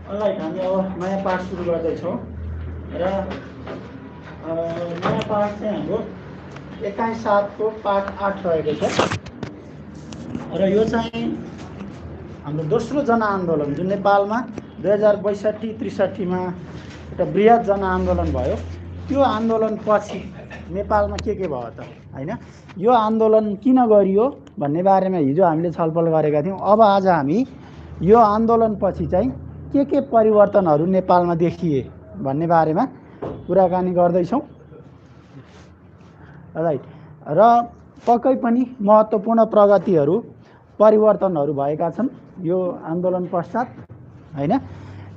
All right, हामी अब नयाँ पाठ सुरु गर्दैछौँ र नयाँ पाठ चाहिँ हाम्रो 21/7 को पाठ 8 रहेको छ र यो चाहिँ हाम्रो दोस्रो जनआन्दोलन जुन नेपालमा 2062-63 एउटा बृहत जनआन्दोलन भयो। त्यो आन्दोलनपछि नेपालमा के भयो त हैन, यो आन्दोलन किन गरियो भन्ने बारेमा हिजो हामीले छलफल गरेका थियौँ। अब आज हामी यो आन्दोलनपछि चाहिँ के परिवर्तनहरू नेपालमा देखिए भन्ने बारेमा कुराकानी गर्दैछौँ। राइट, र पक्कै पनि महत्त्वपूर्ण प्रगतिहरू परिवर्तनहरू भएका छन् यो आन्दोलन पश्चात हैन,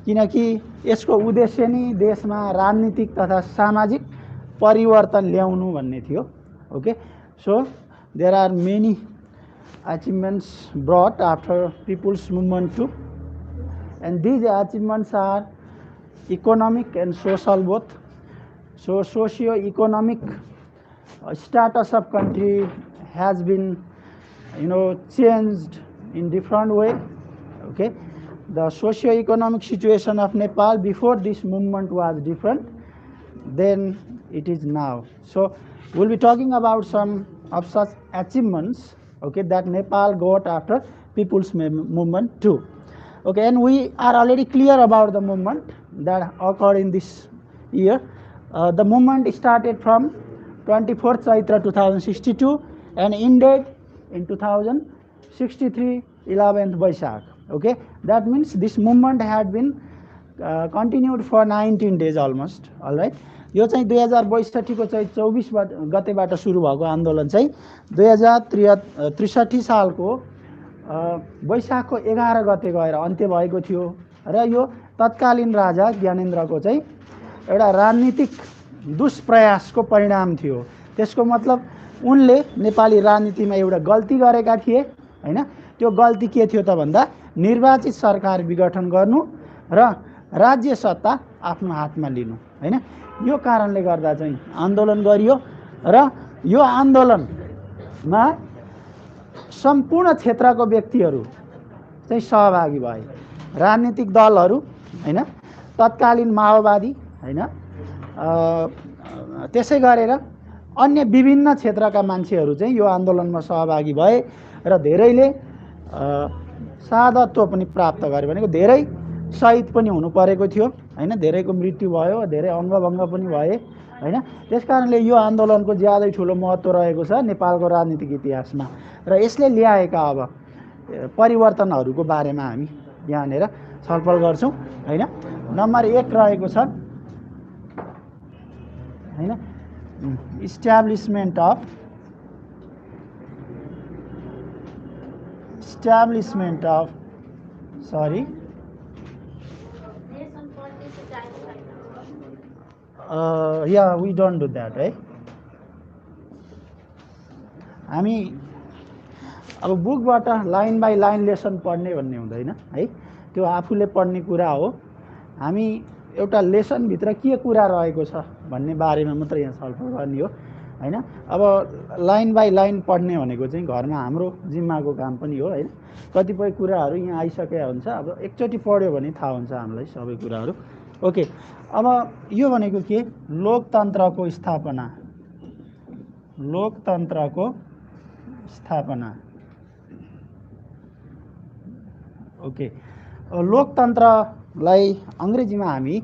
किनकि यसको उद्देश्य नै देशमा राजनीतिक तथा सामाजिक परिवर्तन ल्याउनु भन्ने थियो। Okay, so there are many achievements brought after people's movement too, and these achievements are economic and social both. So socio-economic status of country has been changed in different way. Okay, the socio-economic situation of Nepal before this movement was different than it is now. So we'll be talking about some of such achievements, okay, that Nepal got after people's movement too. Okay, and we are already clear about the movement that occurred in this year. The movement started from 24th Chaitra 2062 and ended in 2063 11th Vaishak. Okay, that means this movement had been continued for 19 days almost. All right, यो चाहिँ 2062 को चाहिँ 24 गतेबाट सुरु भएको आन्दोलन चाहिँ 2063 सालको वैशाखको 11 गते गएर अन्त्य भएको थियो र यो तत्कालीन राजा ज्ञानेन्द्रको चाहिँ एउटा राजनीतिक दुष्प्रयासको परिणाम थियो। त्यसको मतलब उनले नेपाली राजनीतिमा एउटा गल्ती गरेका थिए हैन। त्यो गल्ती के थियो त भन्दा निर्वाचित सरकार विघटन गर्नु र राज्य सत्ता आफ्नो हातमा लिनु हैन। यो कारणले गर्दा चाहिँ आन्दोलन गरियो र यो आन्दोलनमा सम्पूर्ण क्षेत्रको व्यक्तिहरू चाहिँ सहभागी भए। राजनीतिक दलहरू हैन, तत्कालीन माओवादी हैन, त्यसै गरेर अन्य विभिन्न क्षेत्रका मान्छेहरू चाहिँ यो आन्दोलनमा सहभागी भए र धेरैले शहादत पनि प्राप्त गरे। भनेको धेरै शहीद पनि हुनु परेको थियो हैन, धेरैको मृत्यु भयो, धेरै अङ्गभङ्ग पनि भए हैन। त्यसकारणले यो आन्दोलनको ज्यादै ठुलो महत्त्व रहेको छ नेपालको राजनीतिक इतिहासमा र यसले ल्याएका अब परिवर्तनहरूको बारेमा हामी यहाँनिर छलफल गर्छौँ हैन। नम्बर 1 रहेको छ हैन, establishment of sorry yeah, we don't do that है। हामी अब बुकबाट लाइन बाई लाइन लेसन पढ्ने भन्ने हुँदैन है, त्यो आफूले पढ्ने कुरा हो। हामी एउटा लेसनभित्र के कुरा रहेको छ भन्ने बारेमा मात्र यहाँ छलफल गर्ने हो हैन। अब लाइन बाई लाइन पढ्ने भनेको चाहिँ घरमा हाम्रो जिम्माको काम पनि हो हैन। कतिपय कुराहरू यहाँ आइसकेका हुन्छ, अब एकचोटि पढ्यो भने थाहा हुन्छ हामीलाई सबै कुराहरू। ओके, अब यो भनेको के, लोकतन्त्रको स्थापना, लोकतन्त्रको स्थापना। ओके, लोकतन्त्रलाई अङ्ग्रेजीमा हामी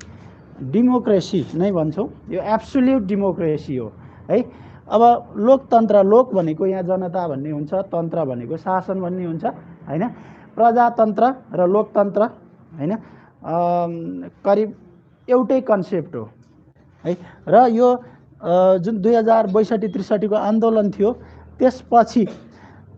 डेमोक्रेसी नै भन्छौँ। यो एब्सोल्युट डेमोक्रेसी हो है। अब लोकतन्त्र, लोक भनेको यहाँ जनता भन्ने हुन्छ, तन्त्र भनेको शासन भन्ने हुन्छ हैन। प्रजातन्त्र र लोकतन्त्र हैन करिब एउटै कन्सेप्ट हो है। र यो जुन 2062-63 को आन्दोलन थियो त्यसपछि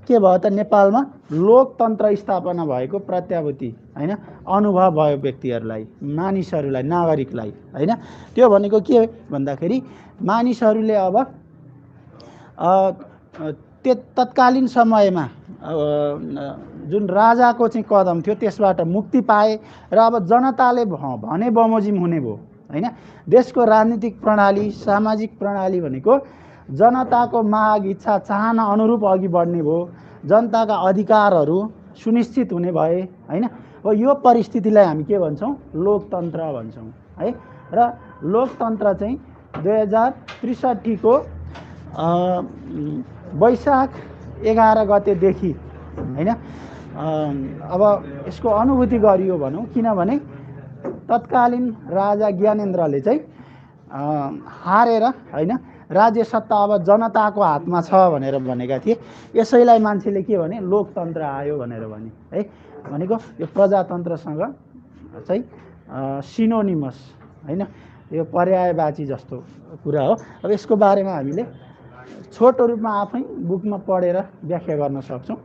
के भयो त नेपालमा लोकतन्त्र स्थापना भएको प्रत्याभूति हैन अनुभव भयो व्यक्तिहरूलाई, मानिसहरूलाई, नागरिकलाई हैन। त्यो भनेको के भन्दाखेरि मानिसहरूले अब तत्कालीन समयमा जुन राजाको चाहिँ कदम थियो त्यसबाट मुक्ति पाए र अब जनताले भने बमोजिम हुने भयो हैन। देशको राजनीतिक प्रणाली, सामाजिक प्रणाली भनेको जनताको माग, इच्छा, चाहना अनुरूप अघि बढ्ने भयो। जनताका अधिकारहरू सुनिश्चित हुने भए हैन। हो यो परिस्थितिलाई हामी के भन्छौँ लोकतन्त्र भन्छौँ है। र लोकतन्त्र चाहिँ 2063 को वैशाख 11 गतेदेखि हैन अब यसको अनुभूति गरियो भनौँ, किनभने तत्कालीन राजा ज्ञानेन्द्रले चाहिँ हारेर हैन राज्य सत्ता अब जनताको हातमा छ भनेर भनेका थिए। यसैलाई मान्छेले के भने लोकतन्त्र आयो भनेर भने है। भनेको यो प्रजातन्त्रसँग चाहिँ सिनोनिमस हैन, यो पर्यायवाची जस्तो कुरा हो। अब यसको बारेमा हामीले छोटो रूपमा आफै बुकमा पढेर व्याख्या गर्न सक्छौँ।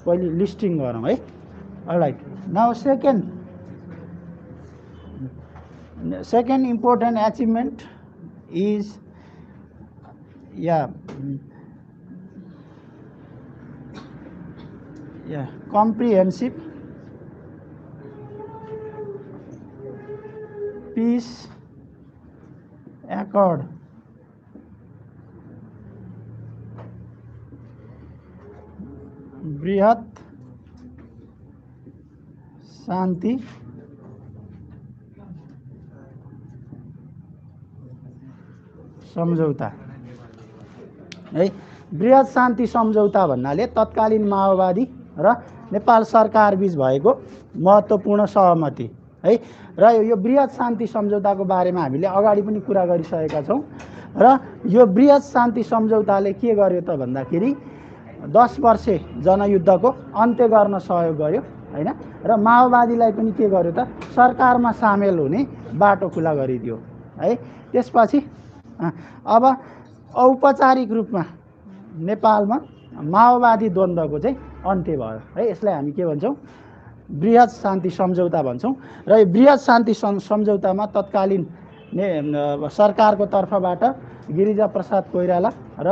पहिले लिस्टिङ गरौँ है। All right, now second important achievement is comprehensive peace accord बृहत शान्ति सम्झौता है। बृहत शान्ति सम्झौता भन्नाले तत्कालीन माओवादी र नेपाल सरकार बीच भएको महत्त्वपूर्ण सहमति है। र यो बृहत शान्ति सम्झौताको बारेमा हामीले अगाडि पनि कुरा गरिसकेका छौँ। र यो बृहत शान्ति सम्झौताले के गर्यो त भन्दाखेरि 10 वर्षे जनयुद्धको अन्त्य गर्न सहयोग गर्यो हैन। र माओवादीलाई पनि के गर्यो त सरकारमा सामेल हुने बाटो खुला गरिदियो है। त्यसपछि अब औपचारिक रूपमा नेपालमा माओवादी द्वन्द्वको चाहिँ अन्त्य भयो है। यसलाई हामी के भन्छौँ बृहत शान्ति सम्झौता भन्छौँ। र यो बृहत शान्ति सम्झौतामा तत्कालीन सरकारको तर्फबाट गिरिजाप्रसाद कोइराला र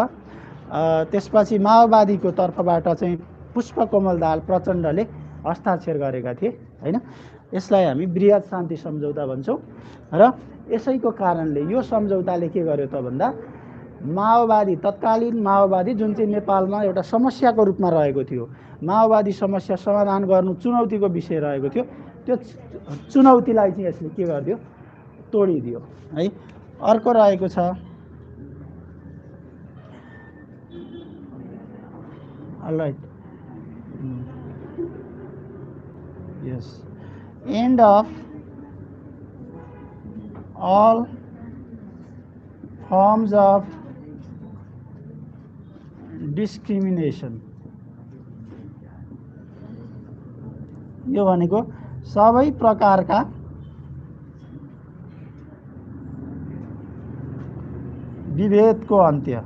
त्यसपछि माओवादीको तर्फबाट चाहिँ पुष्पकमल दाहाल प्रचण्डले हस्ताक्षर गरेका थिए हैन। यसलाई हामी बृहत शान्ति सम्झौता भन्छौँ। र यसैको कारणले यो सम्झौताले के गर्यो त भन्दा माओवादी तत्कालीन माओवादी जुन चाहिँ नेपालमा एउटा समस्याको रूपमा रहेको थियो, माओवादी समस्या समाधान गर्नु चुनौतीको विषय रहेको थियो, त्यो चुनौतीलाई चाहिँ यसले के गरिदियो तोडिदियो है। अर्को रहेको छ all right end of all forms of discrimination। यो भनेको सबै प्रकारका विभेदको अन्त्य,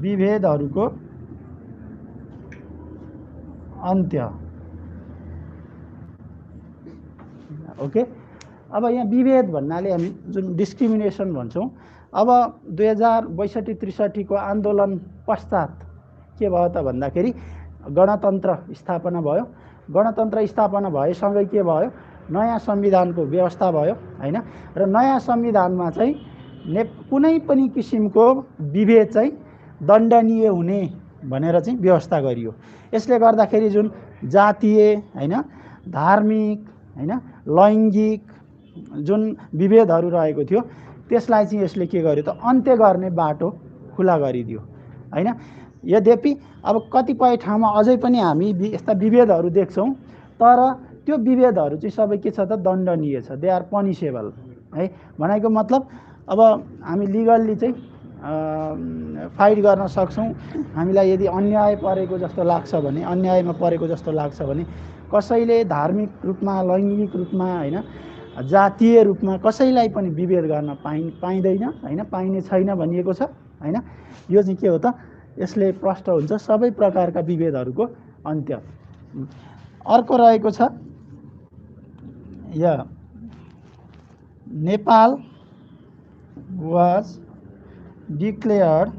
विभेदहरूको अन्त्य। ओके, अब यहाँ विभेद भन्नाले हामी जुन डिस्क्रिमिनेसन भन्छौँ, अब 2062-63 को आन्दोलन पश्चात के भयो त भन्दाखेरि गणतन्त्र स्थापना भयो। गणतन्त्र स्थापना भएसँगै के भयो नयाँ संविधानको व्यवस्था भयो हैन। र नयाँ संविधानमा चाहिँ कुनै पनि किसिमको विभेद चाहिँ दण्डनीय हुने भनेर चाहिँ व्यवस्था गरियो। यसले गर्दाखेरि जुन जातीय हैन, धार्मिक हैन, लैङ्गिक जुन विभेदहरू रहेको थियो त्यसलाई चाहिँ यसले के गर्यो त अन्त्य गर्ने बाटो खुला गरिदियो हैन। यद्यपि अब कतिपय ठाउँमा अझै पनि हामी यस्ता विभेदहरू देख्छौँ, तर त्यो विभेदहरू चाहिँ सबै के छ त दण्डनीय छ, दे आर पनिसेबल है। भनेको मतलब अब हामी लिगल्ली चाहिँ फाइट गर्न सक्छौँ। हामीलाई यदि अन्याय परेको जस्तो लाग्छ भने, अन्यायमा परेको जस्तो लाग्छ भने कसैले धार्मिक रूपमा, लैङ्गिक रूपमा हैन, जातीय रूपमा कसैलाई पनि विभेद गर्न पाइँदैन हैन, पाइने छैन भनिएको छ हैन। यो चाहिँ के हो त यसले प्रष्ट हुन्छ सबै प्रकारका विभेदहरूको अन्त्य। अर्को रहेको छ Nepal was declared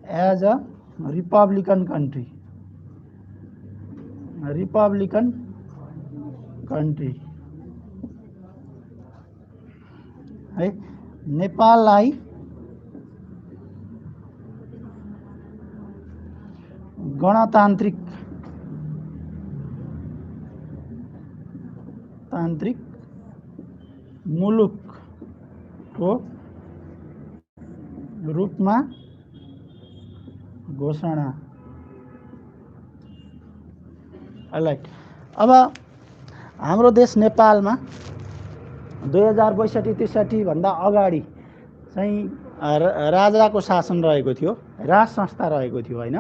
as a republican country। Republican country है। नेपाललाई गणतान्त्रिक गणतान्त्रिक मुलुकको रूपमा घोषणा। राइट। अब हाम्रो देश नेपालमा 2062-63 भन्दा अगाडि चाहिँ राजाको शासन रहेको थियो, राज संस्था रहेको थियो होइन।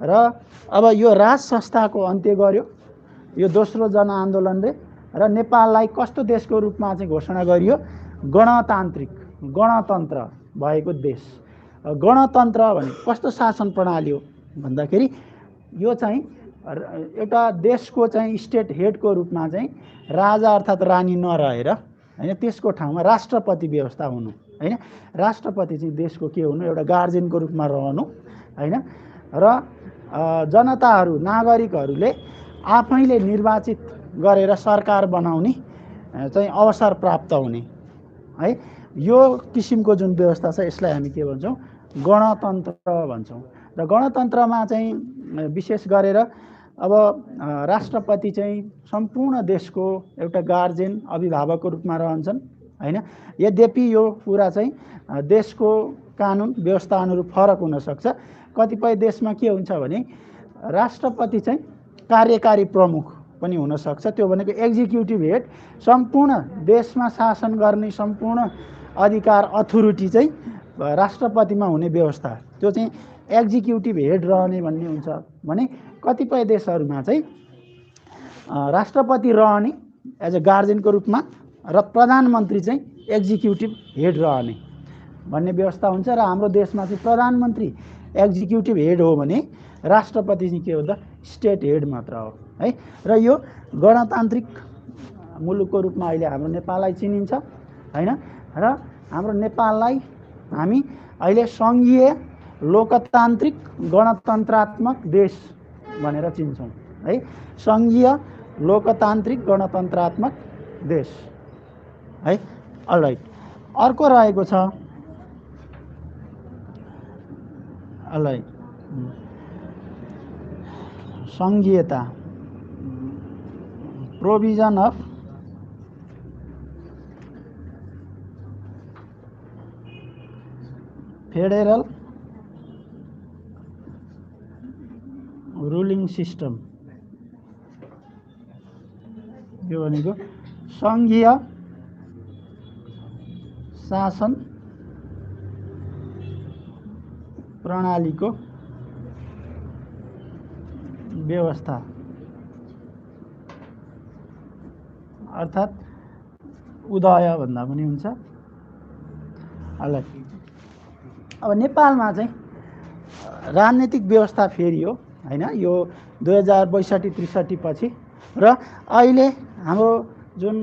र अब यो राज संस्थाको अन्त्य गर्यो यो दोस्रो जनआन्दोलनले र नेपाललाई कस्तो देशको रूपमा चाहिँ घोषणा गरियो? गणतान्त्रिक, गणतन्त्र भएको देश। गणतन्त्र भने कस्तो शासन प्रणाली हो भन्दाखेरि यो चाहिँ एउटा देशको चाहिँ स्टेट हेडको रूपमा चाहिँ राजा अर्थात् रानी नरहेर होइन, त्यसको ठाउँमा राष्ट्रपति व्यवस्था हुनु होइन। राष्ट्रपति चाहिँ देशको के हुनु? एउटा गार्जियनको रूपमा रहनु होइन। र जनताहरू, नागरिकहरूले आफैले निर्वाचित गरेर सरकार बनाउने चाहिँ अवसर प्राप्त हुने है, यो किसिमको जुन व्यवस्था छ यसलाई हामी के भन्छौँ? गणतन्त्र भन्छौँ। र गणतन्त्रमा चाहिँ विशेष गरेर अब राष्ट्रपति चाहिँ सम्पूर्ण देशको एउटा गार्जियन, अभिभावकको रूपमा रहन्छन् होइन। यद्यपि यो कुरा चाहिँ देशको कानुन व्यवस्था अनुरूप फरक हुनसक्छ। कतिपय देशमा के हुन्छ भने राष्ट्रपति चाहिँ कार्यकारी प्रमुख पनि हुनसक्छ। त्यो भनेको एक्जिक्युटिभ हेड, सम्पूर्ण देशमा शासन गर्ने सम्पूर्ण अधिकार, अथोरिटी चाहिँ राष्ट्रपतिमा हुने व्यवस्था, त्यो चाहिँ एक्जिक्युटिभ हेड रहने भन्ने हुन्छ भने कतिपय देशहरूमा चाहिँ राष्ट्रपति रहने एज अ गार्जियनको रूपमा र प्रधानमन्त्री चाहिँ एक्जिक्युटिभ हेड रहने भन्ने व्यवस्था हुन्छ। र हाम्रो देशमा चाहिँ प्रधानमन्त्री एक्जिक्युटिभ हेड हो भने राष्ट्रपति चाहिँ के हो त? स्टेट हेड मात्र हो है। र यो गणतान्त्रिक मुलुकको रूपमा अहिले हाम्रो नेपाललाई चिनिन्छ होइन। र हाम्रो नेपाललाई हामी अहिले सङ्घीय लोकतान्त्रिक गणतन्त्रात्मक देश भनेर चिन्छौँ है। सङ्घीय लोकतान्त्रिक गणतन्त्रात्मक देश है। अलराइट। अर्को रहेको छ अलराइट सङ्घीयता, provision of federal ruling system. यो भनेको सङ्घीय शासन प्रणालीको व्यवस्था अर्थात् उदय भन्दा पनि हुन्छ। अब नेपालमा चाहिँ राजनीतिक व्यवस्था फेरि हो होइन, यो 2062-63 पछि। र अहिले हाम्रो जुन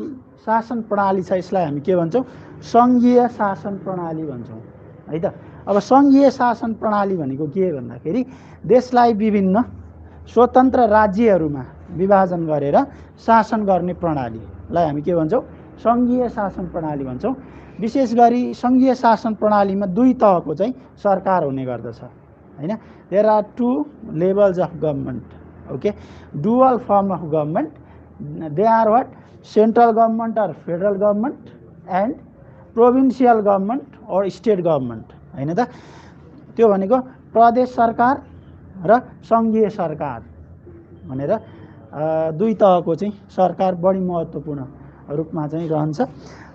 शासन प्रणाली छ यसलाई हामी के भन्छौँ? सङ्घीय शासन प्रणाली भन्छौँ है त। अब सङ्घीय शासन प्रणाली भनेको के भन्दाखेरि देशलाई विभिन्न स्वतन्त्र राज्यहरूमा विभाजन गरेर शासन गर्ने प्रणालीलाई हामी के भन्छौँ? सङ्घीय शासन प्रणाली भन्छौँ। विशेष गरी सङ्घीय शासन प्रणालीमा दुई तहको चाहिँ सरकार हुने गर्दछ होइन। There are two levels of government, okay, dual form of government. They are what? Central government or federal government and provincial government or state government होइन त। त्यो भनेको प्रदेश सरकार र सङ्घीय सरकार भनेर दुई तहको चाहिँ सरकार बढी महत्त्वपूर्ण रूपमा चाहिँ रहन्छ।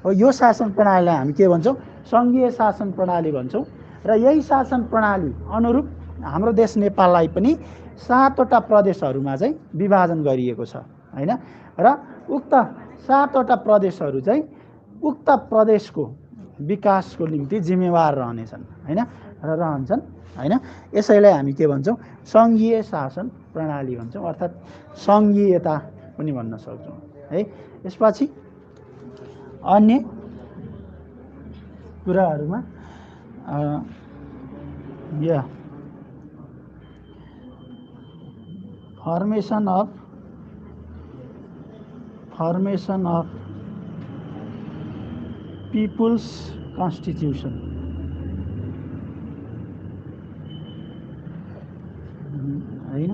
यो शासन प्रणालीलाई हामी के भन्छौँ? सङ्घीय शासन प्रणाली भन्छौँ। र यही शासन प्रणाली अनुरूप हाम्रो देश नेपाललाई पनि 7वटा प्रदेशहरूमा चाहिँ विभाजन गरिएको छ होइन। र उक्त 7वटा प्रदेशहरू चाहिँ उक्त प्रदेशको विकासको निम्ति जिम्मेवार रहनेछन् होइन र रहन्छन् होइन। यसैलाई हामी के भन्छौँ? सङ्घीय शासन प्रणाली भन्छौँ, अर्थात् सङ्घीयता पनि भन्न सक्छौँ है। यसपछि अन्य कुराहरूमा या फर्मेसन अफ पिपुल्स कन्स्टिट्युसन होइन,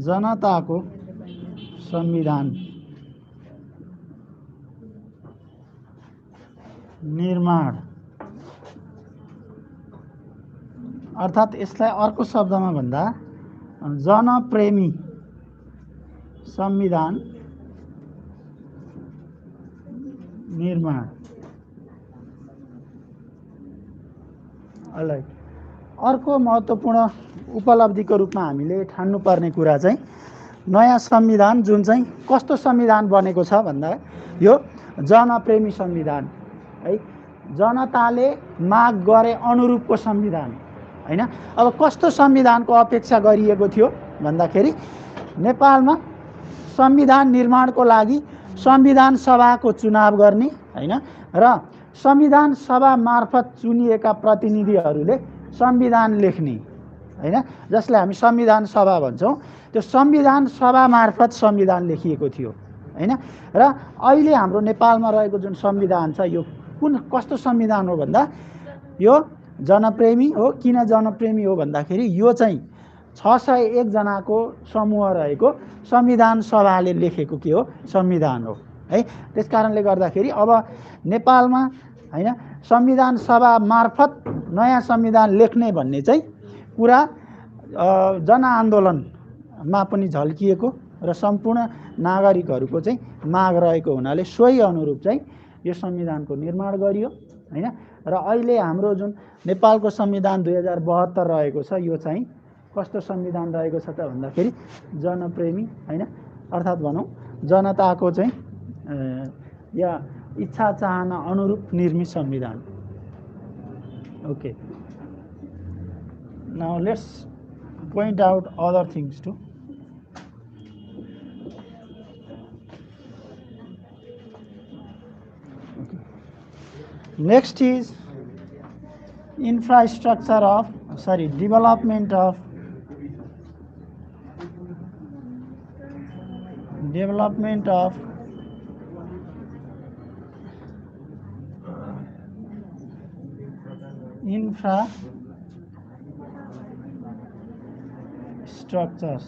जनताको संविधान निर्माण अर्थात् यसलाई अर्को शब्दमा भन्दा जनप्रेमी संविधान निर्माण। अलराइट, अर्को महत्त्वपूर्ण उपलब्धिको रूपमा हामीले ठान्नुपर्ने कुरा चाहिँ नयाँ संविधान जुन चाहिँ कस्तो संविधान बनेको छ भन्दा यो जनप्रेमी संविधान है, जनताले माग गरे अनुरूपको संविधान हैन। अब कस्तो संविधानको अपेक्षा गरिएको थियो भन्दाखेरि नेपालमा संविधान निर्माणको लागि संविधान सभाको चुनाव गर्ने हैन र संविधान सभा मार्फत चुनिएका प्रतिनिधिहरूले संविधान लेख्ने हैन, जसलाई हामी संविधान सभा भन्छौँ। त्यो संविधान सभा मार्फत संविधान लेखिएको थियो हैन। र अहिले हाम्रो नेपालमा रहेको जुन संविधान छ यो कस्तो संविधान हो भन्दा यो जनप्रेमी हो। किन जनप्रेमी हो भन्दाखेरि यो चाहिँ 601 जनाको समूह रहेको संविधान सभाले लेखेको के हो संविधान हो है। त्यसकारणले गर्दाखेरि अब नेपालमा हैन संविधान सभा मार्फत नयाँ संविधान लेख्ने भन्ने चाहिँ कुरा जनआन्दोलनमा पनि झल्किएको र सम्पूर्ण नागरिकहरूको चाहिँ माग रहेको हुनाले सोही अनुरूप चाहिँ यो संविधानको निर्माण गरियो हैन। र अहिले हाम्रो जुन नेपालको संविधान 2072 रहेको छ यो चाहिँ कस्तो संविधान रहेको छ त भन्दाखेरि जनप्रेमी हैन, अर्थात् भनौँ जनताको चाहिँ या इच्छा चाहना अनुरूप निर्मित संविधान। Okay, now let's point out other things too. Okay. Next is development of infrastructures।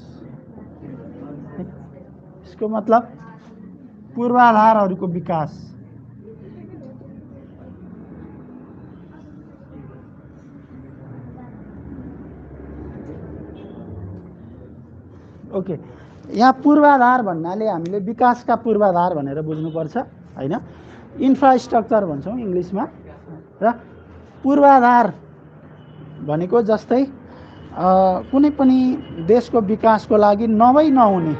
इसको मतलब पूर्वाधारहरूको विकास। ओके, यहाँ पूर्वाधार भन्नाले हामीले विकासका पूर्वाधार भनेर बुझ्नुपर्छ हैन। इन्फ्रास्ट्रक्चर भन्छौँ इङ्ग्लिसमा र पूर्वाधार भनेको जस्तै कुनै पनि देशको विकासको लागि नहुने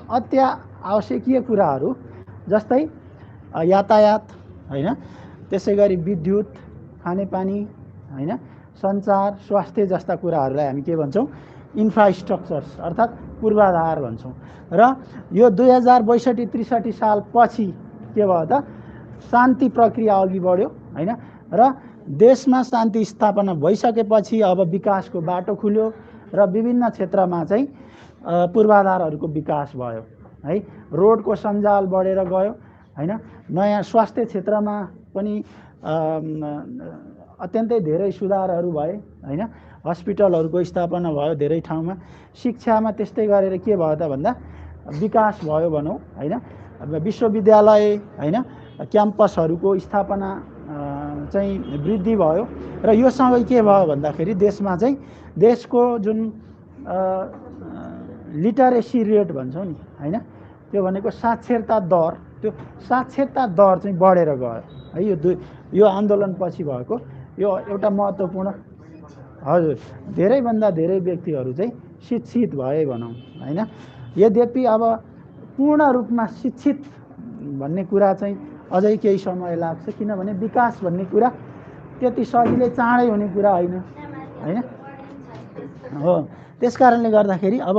अत्यावश्यकीय कुराहरू जस्तै यातायात हैन, त्यसै गरी विद्युत, खानेपानी हैन, सञ्चार, स्वास्थ्य जस्ता कुराहरूलाई हामी के भन्छौँ इन्फ्रास्ट्रक्चर्स अर्थात् पूर्वाधार भन्छौँ। र यो 2062-63 साल पछि के भयो त शान्ति प्रक्रिया अघि बढ्यो हैन र देशमा शान्ति स्थापना भइसकेपछि अब विकासको बाटो खुल्यो र विभिन्न क्षेत्रमा चाहिँ पूर्वाधारहरूको विकास भयो है। रोडको सञ्जाल बढेर गयो हैन, नयाँ स्वास्थ्य क्षेत्रमा पनि अत्यन्तै धेरै सुधारहरू भए हैन, हस्पिटलहरूको स्थापना भयो धेरै ठाउँमा। शिक्षामा त्यस्तै गरेर के भयो त भन्दा विकास भयो भनौँ हैन, विश्वविद्यालय हैन, क्याम्पसहरूको स्थापना चाहिँ वृद्धि भयो र यो सँगै के भयो भन्दाखेरि देशमा चाहिँ देशको जुन लिटरेसी रेट भन्छौँ नि हैन, त्यो भनेको साक्षरता दर, त्यो साक्षरता दर चाहिँ बढेर गयो है। यो आन्दोलनपछि भएको यो एउटा महत्त्वपूर्ण, हजुर, धेरैभन्दा धेरै व्यक्तिहरू चाहिँ शिक्षित भए भनौँ हैन। यद्यपि अब पूर्ण रूपमा शिक्षित भन्ने कुरा चाहिँ अझै केही समय लाग्छ, किनभने विकास भन्ने कुरा त्यति सजिलै चाँडै हुने कुरा होइन हैन हो। त्यसकारणले गर्दाखेरि अब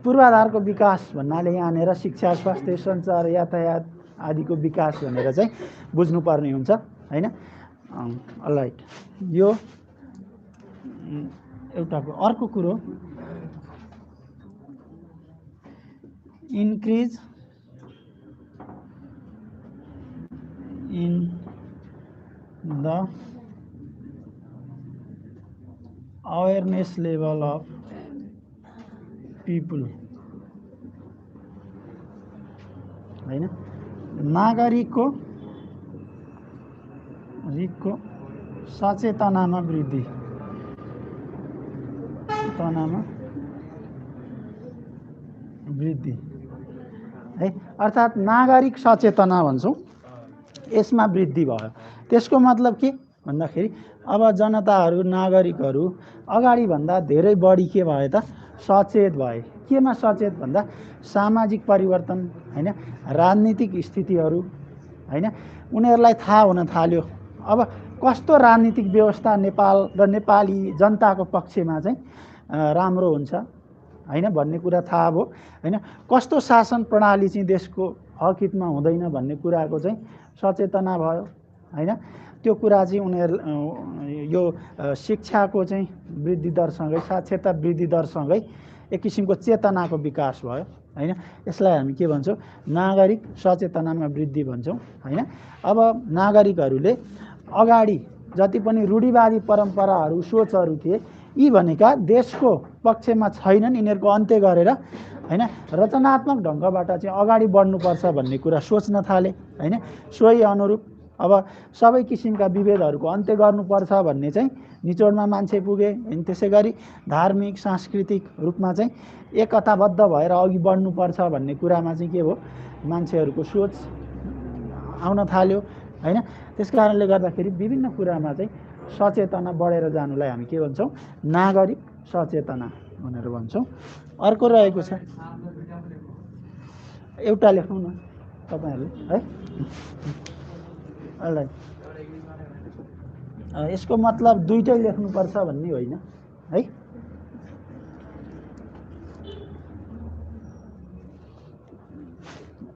पूर्वाधारको विकास भन्नाले यहाँनिर शिक्षा, स्वास्थ्य, सञ्चार, यातायात आदिको विकास भनेर चाहिँ बुझ्नुपर्ने हुन्छ हैन। अलराइट, यो एउटाको। अर्को कुरो increase in the awareness level of people हैन, नागरिकको सचेतनामा वृद्धि, है, अर्थात् नागरिक सचेतना भन्छौँ, यसमा वृद्धि भयो। त्यसको मतलब के भन्दाखेरि अब जनताहरू, नागरिकहरू अगाडिभन्दा धेरै बढी के भए त सचेत भए। केमा सचेत भन्दा सामाजिक परिवर्तन हैन, राजनीतिक स्थितिहरू हैन, उनीहरूलाई थाहा हुन थाल्यो। अब कस्तो राजनीतिक व्यवस्था नेपाल र नेपाली जनताको पक्षमा चाहिँ राम्रो हुन्छ हैन भन्ने कुरा थाहा भयो हैन। कस्तो शासन प्रणाली चाहिँ देशको हकहितमा हुँदैन भन्ने कुराको चाहिँ सचेतना भयो हैन। त्यो कुरा चाहिँ उनीहरू यो शिक्षाको चाहिँ वृद्धि दरसँगै, साक्षरता वृद्धि दरसँगै एक किसिमको चेतनाको विकास भयो हैन। यसलाई हामी के भन्छौँ, नागरिक सचेतनामा वृद्धि भन्छौँ हैन। अब नागरिकहरूले अगाडि जति पनि रूढिवादी परम्पराहरू, सोचहरू थिए, यी भनेका देशको पक्षमा छैनन्, यिनीहरूको अन्त्य गरेर हैन रचनात्मक ढङ्गबाट चाहिँ अगाडि बढ्नुपर्छ भन्ने कुरा सोच्न थाले हैन। सोही अनुरूप अब सबै किसिमका विभेदहरूको अन्त्य गर्नुपर्छ भन्ने चाहिँ निचोडमा मान्छे पुगे हैन। त्यसै गरी धार्मिक, सांस्कृतिक रूपमा चाहिँ एकताबद्ध भएर अघि बढ्नुपर्छ भन्ने कुरामा चाहिँ के भयो, मान्छेहरूको सोच आउन थाल्यो हैन। त्यसकारणले गर्दाखेरि विभिन्न कुरामा चाहिँ सचेतना बढेर जानुलाई हामी के भन्छौँ, नागरिक सचेतना भनेर भन्छौँ। अर्को रहेको छ, एउटा लेख्नु न तपाईँहरूले है। यसको मतलब दुईटै लेख्नुपर्छ भन्ने होइन है।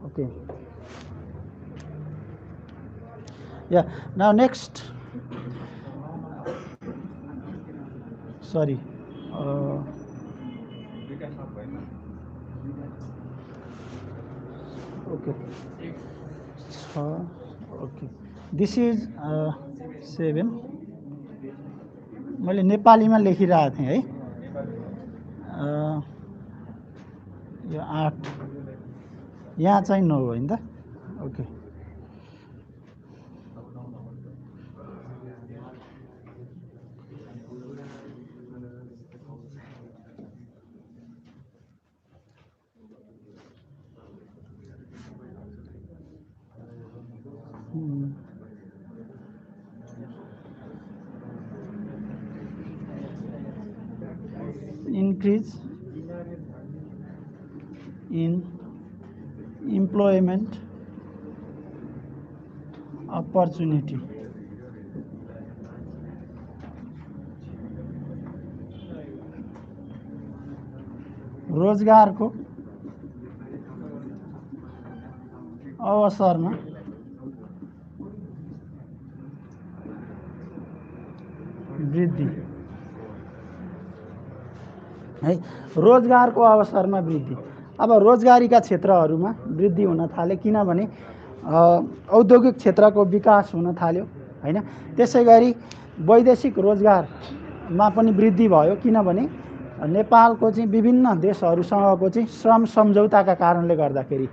Okay, yeah now next, sorry okay, okay, this is 7। मैले नेपालीमा लेखिरहेको थिएँ है। यो 8 यहाँ चाहिँ 9 होइन त। Okay, increase in employment opportunity, रोजगारको अवसरमा वृद्धि है। रोजगारको अवसरमा वृद्धि, अब रोजगारीका क्षेत्रहरूमा वृद्धि हुन थाले, किनभने औद्योगिक क्षेत्रको विकास हुन थाल्यो हैन। त्यसै गरी वैदेशिक रोजगारमा पनि वृद्धि भयो, किनभने नेपालको चाहिँ विभिन्न देशहरूसँगको चाहिँ श्रम सम्झौताका कारणले गर्दाखेरि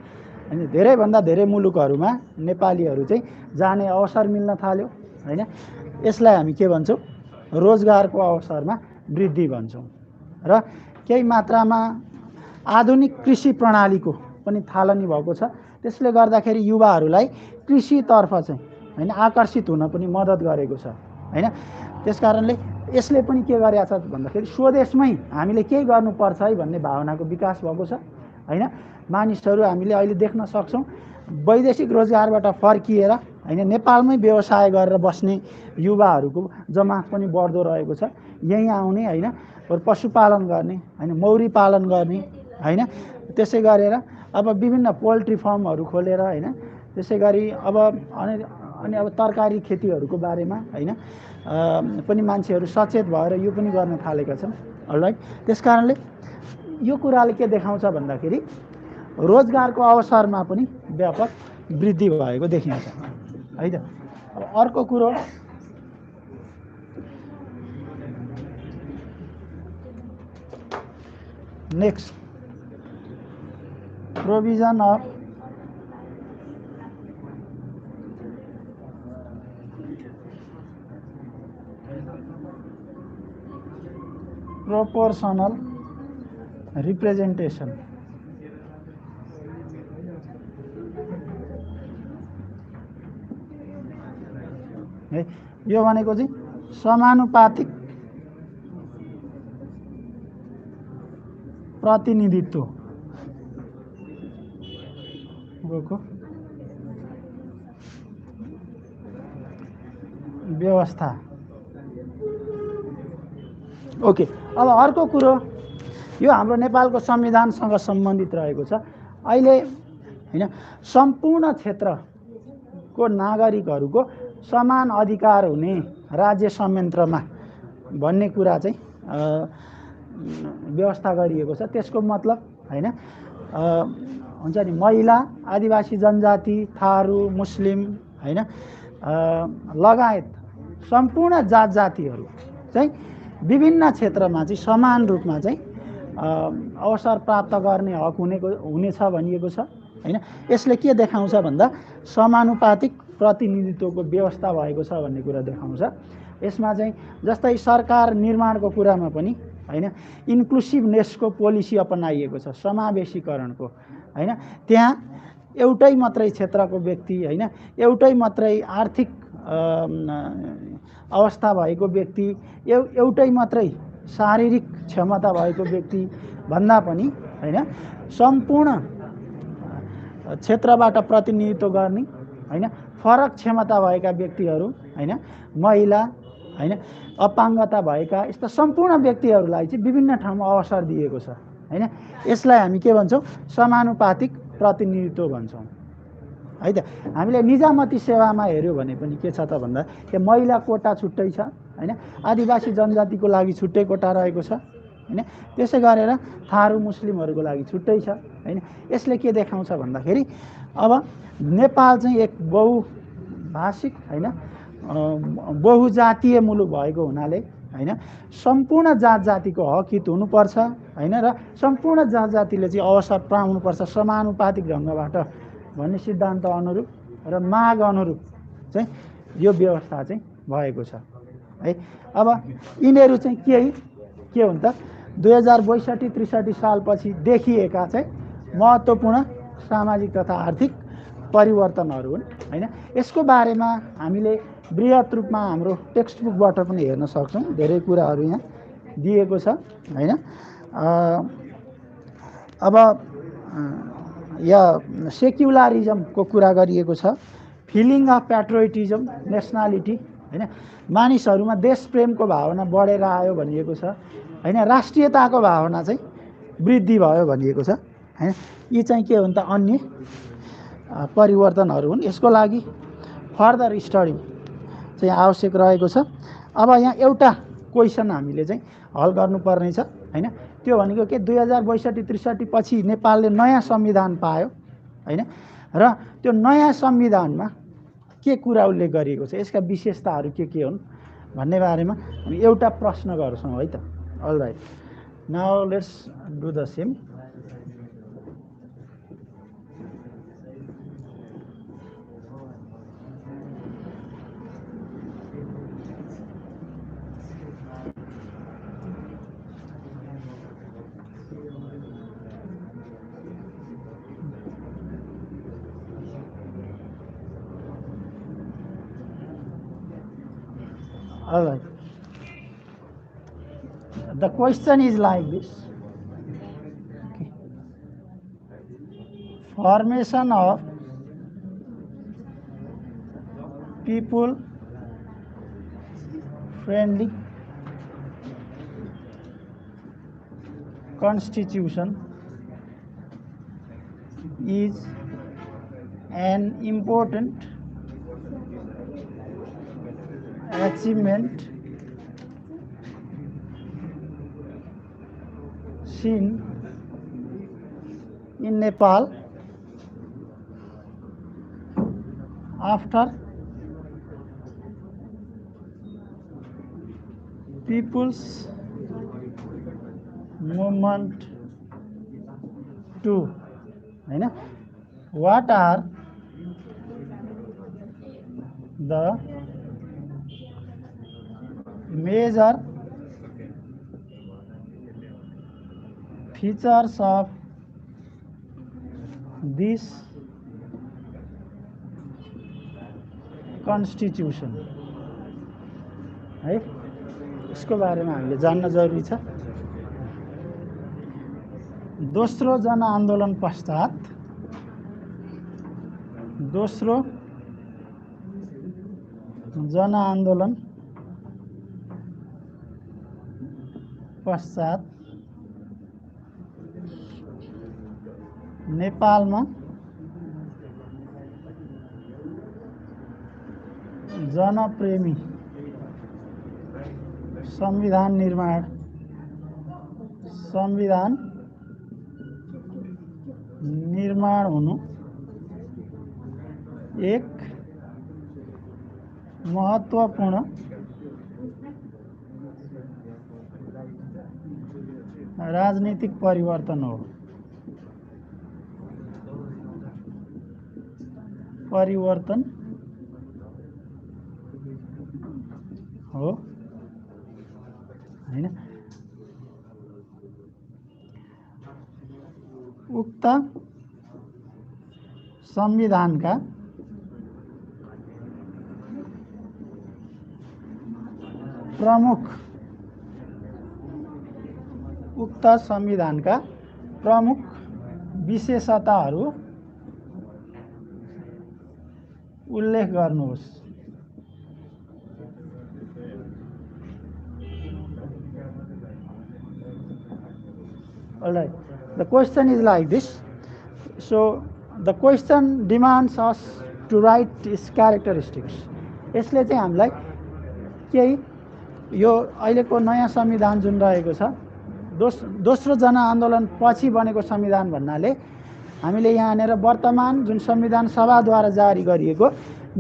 हैन धेरैभन्दा धेरै मुलुकहरूमा नेपालीहरू चाहिँ जाने अवसर मिल्न थाल्यो हैन। यसलाई हामी के भन्छौँ, रोजगारको अवसरमा वृद्धि भन्छौँ। र केही मात्रामा आधुनिक कृषि प्रणालीको पनि थालनी भएको छ, त्यसले गर्दाखेरि युवाहरूलाई कृषितर्फ चाहिँ हैन आकर्षित हुन पनि मद्दत गरेको छ हैन। त्यसकारणले यसले पनि के गरेको छ भन्दाखेरि स्वदेशमै हामीले केही गर्नुपर्छ है भन्ने भावनाको विकास भएको छ हैन। मानिसहरू हामीले अहिले देख्न सक्छौँ, वैदेशिक रोजगारबाट फर्किएर हैन नेपालमै व्यवसाय गरेर बस्ने युवाहरूको जमात पनि बढ्दो रहेको छ। यहीँ आउने हैन पशुपालन गर्ने हैन, मौरी पालन गर्ने हैन, त्यसै गरेर अब विभिन्न पोल्ट्री फार्महरू खोलेर हैन, त्यसै गरी अब अनि अब तरकारी खेतीहरूको बारेमा हैन पनि मान्छेहरू सचेत भएर यो पनि गर्न थालेका छन्। अलराइट, त्यसकारणले यो कुराले के देखाउँछ भन्दाखेरि रोजगारको अवसरमा पनि व्यापक वृद्धि भएको देखिन्छ है त। अब अर्को कुरो, next, provision of proportional representation. है यो भनेको चाहिँ समानुपातिक प्रतिनिधित्व व्यवस्था। ओके, अब अर्को कुरो, यो हाम्रो नेपालको संविधानसँग सम्बन्धित रहेको छ। अहिले हैन सम्पूर्ण क्षेत्रको नागरिकहरूको समान अधिकार हुने राज्य संयन्त्रमा भन्ने कुरा चाहिँ व्यवस्था गरिएको छ। त्यसको मतलब हैन हुन्छ नि, महिला, आदिवासी जनजाति, थारू, मुस्लिम हैन लगायत सम्पूर्ण जात जातिहरू चाहिँ विभिन्न क्षेत्रमा चाहिँ समान रूपमा चाहिँ अवसर प्राप्त गर्ने हक हुनेछ भनिएको छ हैन। यसले के देखाउँछ भन्दा समानुपातिक प्रतिनिधित्वको व्यवस्था भएको छ भन्ने कुरा देखाउँछ। यसमा चाहिँ जस्तै सरकार निर्माणको कुरामा पनि हैन इन्क्लुसिभनेसको पोलिसी अपनाइएको छ, समावेशीकरणको हैन। त्यहाँ एउटै मात्रै क्षेत्रको व्यक्ति हैन, एउटै मात्रै आर्थिक अवस्था भएको व्यक्ति, एउटै मात्रै शारीरिक क्षमता भएको व्यक्ति भन्दा पनि हैन सम्पूर्ण क्षेत्रबाट प्रतिनिधित्व गर्ने हैन फरक क्षमता भएका व्यक्तिहरू हैन, महिला हैन, अपाङ्गता भएका यस्ता सम्पूर्ण व्यक्तिहरूलाई चाहिँ विभिन्न ठाउँमा अवसर दिएको छ हैन। यसलाई हामी के भन्छौँ? समानुपातिक प्रतिनिधित्व भन्छौँ है त। हामीले निजामती सेवामा हेर्यो भने पनि के छ त भन्दा त्यो महिला कोटा छुट्टै छ हैन, आदिवासी जनजातिको लागि छुट्टै कोटा रहेको छ हैन, त्यसै गरेर थारू मुस्लिमहरूको लागि छुट्टै छ हैन। यसले के देखाउँछ भन्दाखेरि अब नेपाल चाहिँ एक बहुभाषिक हैन बहुजातीय मुलुक भएको हुनाले हैन सम्पूर्ण जात जातिको हक हित हुनुपर्छ हैन, र सम्पूर्ण जात जातिले चाहिँ अवसर पाउनुपर्छ समानुपातिक ढङ्गबाट भन्ने सिद्धान्त अनुरूप र माग अनुरूप चाहिँ यो व्यवस्था चाहिँ भएको छ है। अब यिनीहरू चाहिँ के हुन् त 2062-63 सालपछि देखिएका चाहिँ महत्त्वपूर्ण सामाजिक तथा आर्थिक परिवर्तनहरू हुन् हैन। यसको बारेमा हामीले बृहत रूपमा हाम्रो टेक्स्ट बुकबाट पनि हेर्न सक्छौँ। धेरै कुराहरू यहाँ दिएको छ हैन। अब यहाँ सेक्युलरिजमको कुरा गरिएको छ, फिलिङ अफ प्याट्रियोटिजम, नेसनालिटी हैन, मानिसहरूमा देशप्रेमको भावना बढेर आयो भनिएको छ हैन, राष्ट्रियताको भावना चाहिँ वृद्धि भयो भनिएको छ हैन। यी चाहिँ के हुन् त अन्य परिवर्तनहरू हुन्। यसको लागि फर्दर स्टडी चाहिँ आवश्यक रहेको छ। अब यहाँ एउटा क्वेसन हामीले चाहिँ हल गर्नुपर्ने छ हैन, त्यो भनेको के 2062-63 पछि नेपालले नयाँ संविधान पायो हैन, र त्यो नयाँ संविधानमा के कुरा उल्लेख गरिएको छ, यसका विशेषताहरू के हुन् भन्ने बारेमा हामी एउटा प्रश्न गर्छौँ है त। All right, now let's do the same. All right. The question is like this. Okay. Formation of people friendly constitution is an important achievement seen in Nepal after people's movement to हैन, what are the major features of this constitution है यसको बारेमा हामीले जान्न जरुरी छ। दोस्रो जनआन्दोलन पश्चात नेपालमा जनप्रेमी संविधान निर्माण हुनु एक महत्त्वपूर्ण राजनीतिक परिवर्तन हो। हैन उक्त संविधानका प्रमुख विशेषताहरू उल्लेख गर्नुहोस्। All right, the question is like this. So the question demands us to write its characteristics. यसले चाहिँ हामीलाई केही यो अहिलेको नयाँ संविधान जुन रहेको छ दोस्रो जनआन्दोलन पछि बनेको संविधान भन्नाले हामीले यहाँनेर वर्तमान जुन संविधान सभाद्वारा जारी गरिएको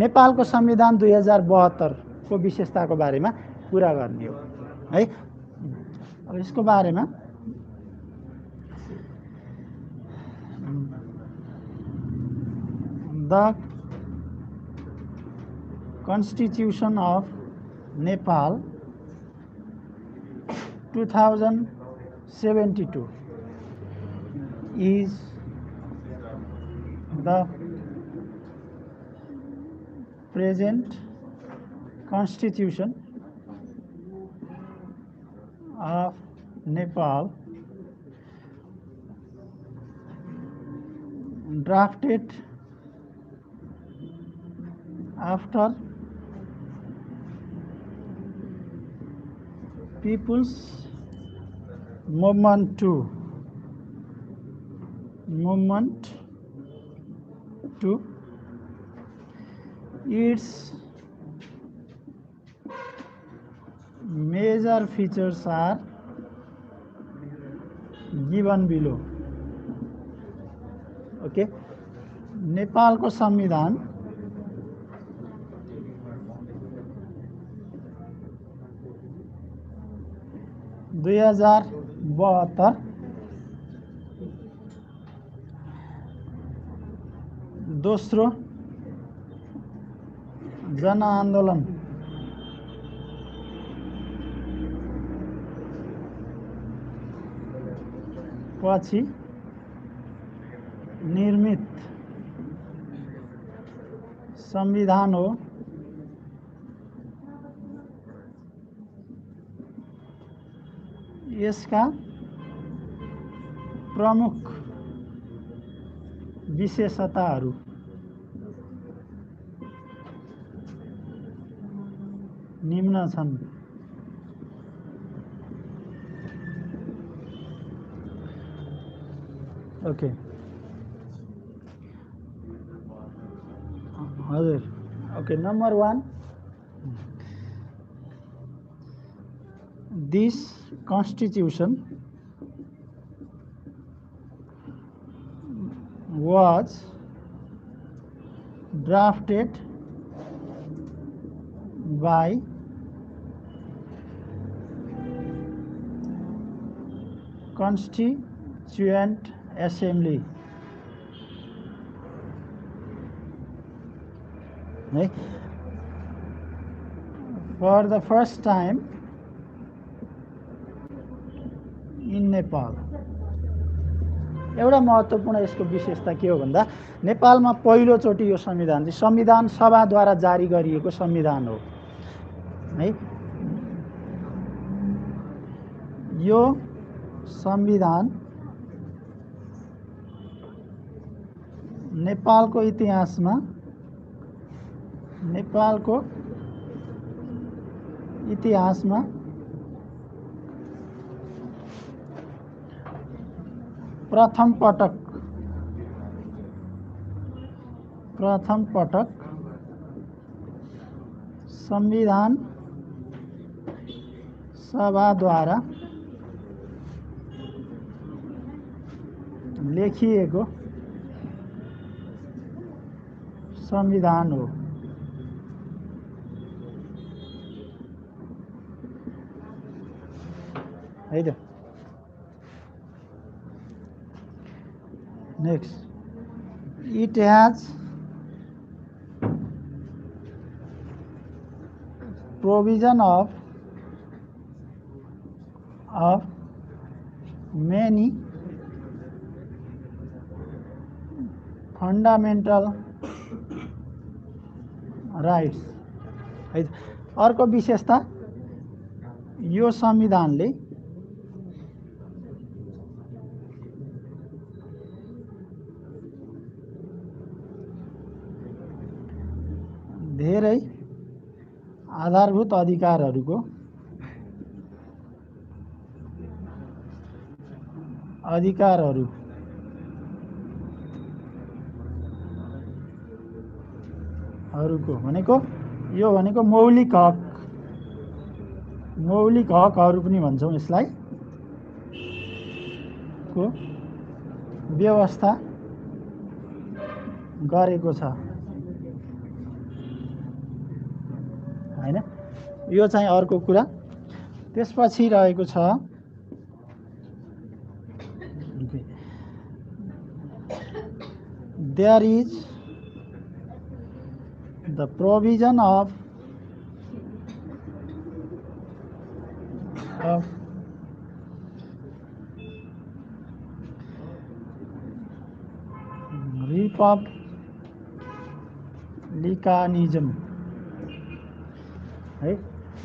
नेपालको संविधान 2072 को विशेषताको बारेमा कुरा गर्ने हो है। अब यसको बारेमा The Constitution of Nepal 2072 is the present Constitution of Nepal, drafted after People's Movement to its major features are given below. Okay, Nepal को संविधान 2072 दोस्रो जनआन्दोलन पछि निर्मित संविधान हो। यसका प्रमुख विशेषताहरू निम्न छन्। ओके हजुर okay number 1 this constitution was drafted by Constituent Assembly. For the first time in Nepal. एउटा महत्त्वपूर्ण यसको विशेषता के हो भन्दा नेपालमा पहिलोचोटि यो संविधान चाहिँ संविधान सभाद्वारा जारी गरिएको संविधान हो है। यो संविधान नेपालको इतिहासमा प्रथम पटक संविधान सभाद्वारा लेखिएको संविधान हो। है त। Next, it has provision of many fundamental rights। है। अर्को विशेषता, यो संविधानले धेरै आधारभूत अधिकारहरूको भनेको यो भनेको मौलिक हकहरू पनि भन्छौँ यसलाई को व्यवस्था गरेको छ हैन। यो चाहिँ अर्को कुरा। त्यसपछि रहेको छ there is the provision of republicanism है।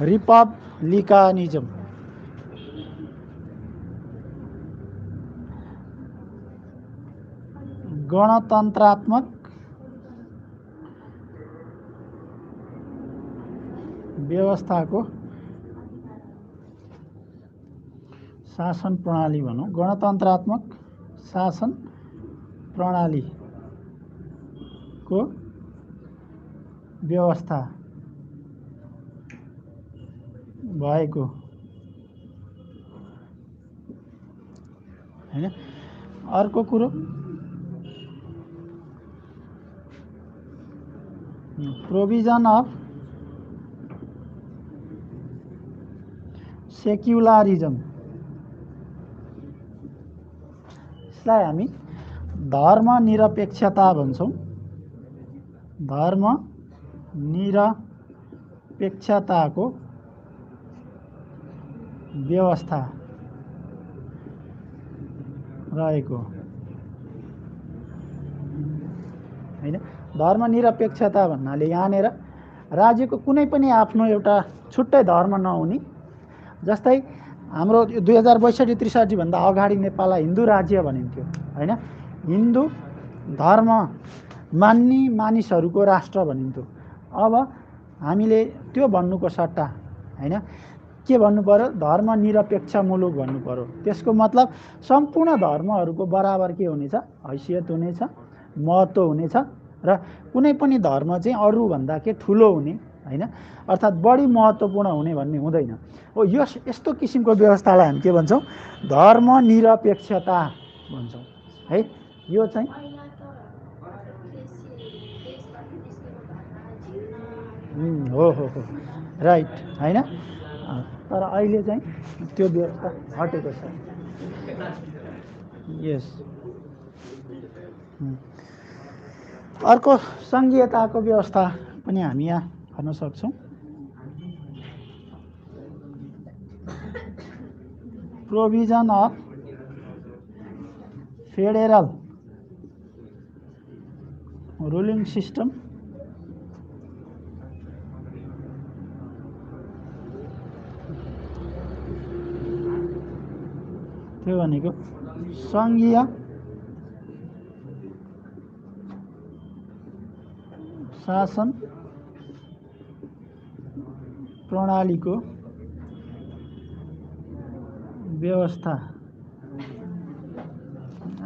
रिपब्लिकनिज्म गणतन्त्रात्मक व्यवस्थाको शासन प्रणाली भनौँ, गणतन्त्रात्मक शासन प्रणालीको व्यवस्था भएको हैन। अर्को कुरो, प्रोभिजन अफ सेक्युलरिज्म, यसलाई हामी धर्मनिरपेक्षता भन्छौँ। धर्मनिरपेक्षताको व्यवस्था रहेको हैन। धर्मनिरपेक्षता भन्नाले यहाँनिर राज्यको कुनै पनि आफ्नो एउटा छुट्टै धर्म नहुने, जस्तै हाम्रो 2062-63 भन्दा अगाडि नेपाललाई हिन्दू राज्य भनिन्थ्यो हैन। हिन्दू धर्म मान्ने मानिसहरूको राष्ट्र भनिन्थ्यो। अब हामीले त्यो भन्नुको सट्टा हैन के भन्नु पर्यो, धर्मनिरपेक्ष मुलुक भन्नु पर्यो। त्यसको मतलब सम्पूर्ण धर्महरूको बराबर के हुनेछ, हैसियत हुनेछ, महत्त्व हुनेछ र कुनै पनि धर्म चाहिँ अरूभन्दा के ठुलो हुने हैन, अर्थात् बढी महत्त्वपूर्ण हुने भन्ने हुँदैन। हो, यस्तो किसिमको व्यवस्थालाई हामी के भन्छौँ, धर्मनिरपेक्षता भन्छौँ है। यो चाहिँ हो राइट हैन। तर अहिले चाहिँ त्यो व्यवस्था हटेको छ। यस। अर्को सङ्घीयताको व्यवस्था पनि हामी यहाँ गर्न सक्छौँ। Provision of federal ruling system त्यो भनेको सङ्घीय शासन प्रणालीको व्यवस्था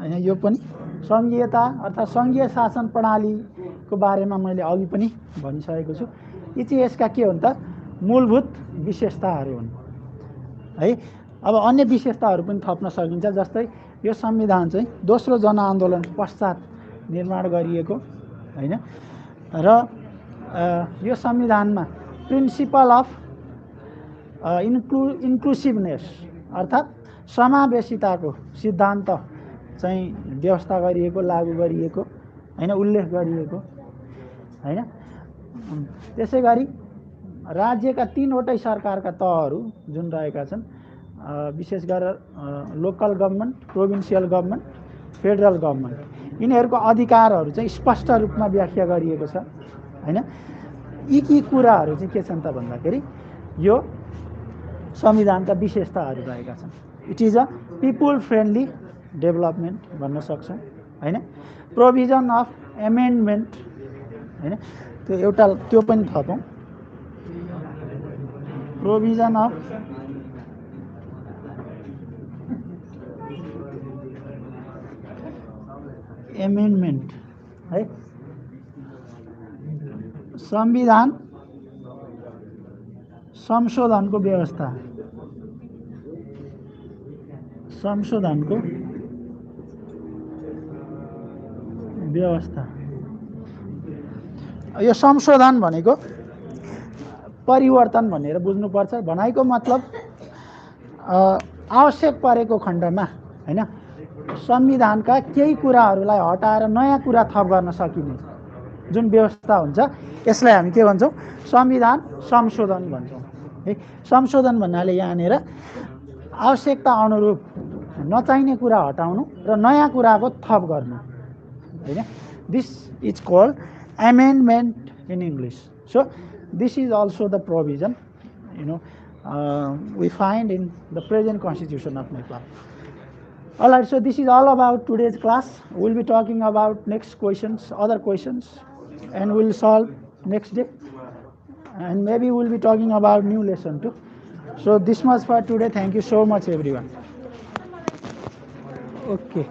हैन। यो पनि सङ्घीयता अर्थात् सङ्घीय शासन प्रणालीको बारेमा मैले अघि पनि भनिसकेको छु। यी चाहिँ यसका के हुन् त मूलभूत विशेषताहरू हुन् है। अब अन्य विशेषताहरू पनि थप्न सकिन्छ, जस्तै यो संविधान चाहिँ दोस्रो जनआन्दोलन पश्चात निर्माण गरिएको हैन र यो संविधानमा प्रिन्सिपल अफ इन्क्लुसिभनेस अर्थात् समावेशिताको सिद्धान्त चाहिँ व्यवस्था गरिएको, लागू गरिएको हैन, उल्लेख गरिएको हैन। त्यसै गरी राज्यका 3वटै सरकारका तहहरू जुन रहेका छन्, विशेष गरेर local government, provincial government, federal government, यिनीहरूको अधिकारहरू चाहिँ स्पष्ट रूपमा व्याख्या गरिएको छ हैन। यी कुराहरू चाहिँ के छन् त भन्दाखेरि यो संविधानका विशेषताहरू रहेका छन्। It is a people friendly development भन्न सक्छौँ हैन। प्रोभिजन अफ एमेन्डमेन्ट हैन, त्यो एउटा त्यो पनि थपौँ, प्रोभिजन अफ एमेन्डमेन्ट है। संविधान संशोधनको व्यवस्था, संशोधनको व्यवस्था। यो संशोधन भनेको परिवर्तन भनेर बुझ्नुपर्छ। भनाइको मतलब आवश्यक परेको खण्डमा हैन संविधानका केही कुराहरूलाई हटाएर नयाँ कुरा थप गर्न सकिने जुन व्यवस्था हुन्छ यसलाई हामी के भन्छौँ? संविधान संशोधन भन्छौँ है। संशोधन भन्नाले यहाँनिर आवश्यकता अनुरूप नचाहिने कुरा हटाउनु र नयाँ कुराको थप गर्नु हैन। This is called amendment in English. So this is also the provision we find in the present constitution of Nepal. Alright, so this is all about today's class. We'll be talking about next questions, other questions, and we'll solve next day, and maybe we'll be talking about new lesson too. So this much for today. Thank you so much everyone. Okay.